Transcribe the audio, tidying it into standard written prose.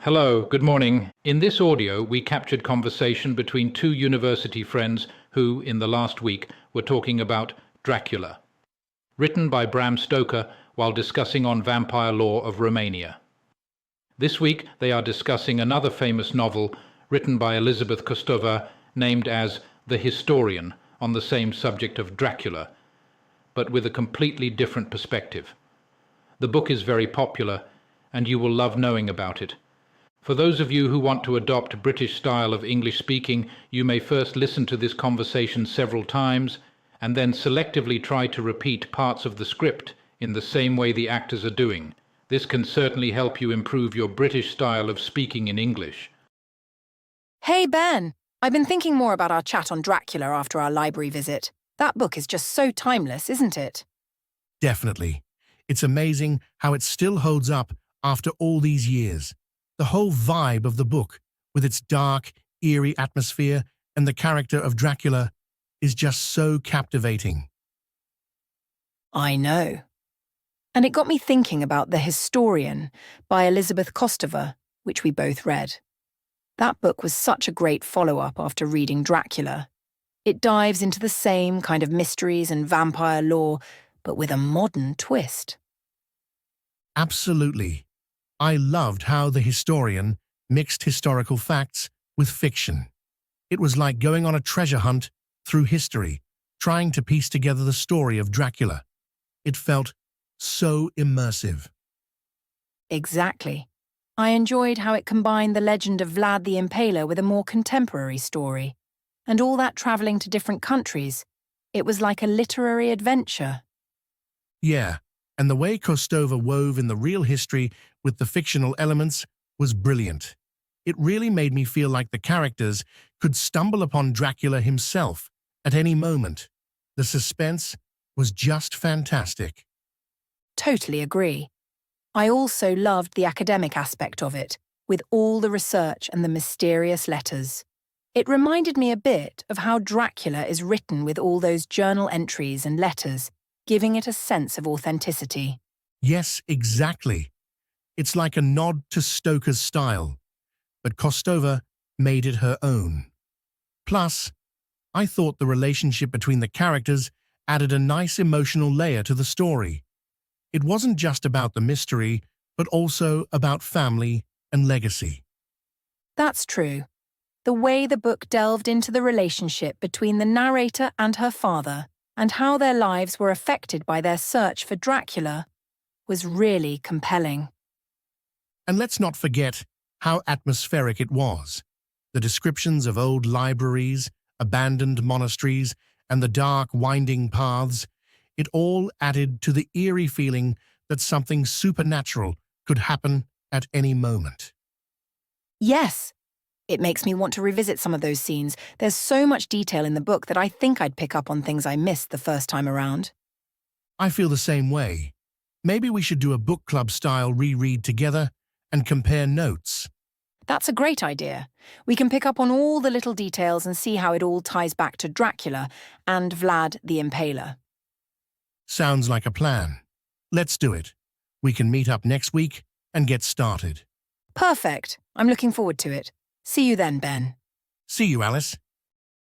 Hello, good morning. In this audio, we captured conversation between two university friends who, in the last week, were talking about Dracula, written by Bram Stoker while discussing on vampire law of Romania. This week, they are discussing another famous novel written by Elizabeth Kostova named as The Historian on the same subject of Dracula, but with a completely different perspective. The book is very popular, and you will love knowing about it. For those of you who want to adopt a British style of English speaking, you may first listen to this conversation several times and then selectively try to repeat parts of the script in the same way the actors are doing. This can certainly help you improve your British style of speaking in English. Hey, Ben. I've been thinking more about our chat on Dracula after our library visit. That book is just so timeless, isn't it? Definitely. It's amazing how it still holds up after all these years. The whole vibe of the book, with its dark, eerie atmosphere and the character of Dracula, is just so captivating. I know. And it got me thinking about The Historian by Elizabeth Kostova, which we both read. That book was such a great follow-up after reading Dracula. It dives into the same kind of mysteries and vampire lore, but with a modern twist. Absolutely. I loved how The Historian mixed historical facts with fiction. It was like going on a treasure hunt through history, trying to piece together the story of Dracula. It felt so immersive. Exactly. I enjoyed how it combined the legend of Vlad the Impaler with a more contemporary story. And all that travelling to different countries. It was like a literary adventure. Yeah, and the way Kostova wove in the real history with the fictional elements was brilliant. It really made me feel like the characters could stumble upon Dracula himself at any moment. The suspense was just fantastic. Totally agree. I also loved the academic aspect of it, with all the research and the mysterious letters. It reminded me a bit of how Dracula is written with all those journal entries and letters, giving it a sense of authenticity. Yes, exactly. It's like a nod to Stoker's style, but Kostova made it her own. Plus, I thought the relationship between the characters added a nice emotional layer to the story. It wasn't just about the mystery, but also about family and legacy. That's true. The way the book delved into the relationship between the narrator and her father, and how their lives were affected by their search for Dracula, was really compelling. And let's not forget how atmospheric it was. The descriptions of old libraries, abandoned monasteries, and the dark, winding paths, it all added to the eerie feeling that something supernatural could happen at any moment. Yes, it makes me want to revisit some of those scenes. There's so much detail in the book that I think I'd pick up on things I missed the first time around. I feel the same way. Maybe we should do a book club-style reread together and compare notes. That's a great idea. We can pick up on all the little details and see how it all ties back to Dracula and Vlad the Impaler. Sounds like a plan. Let's do it. We can meet up next week and get started. Perfect. I'm looking forward to it. See you then, Ben. See you, Alice.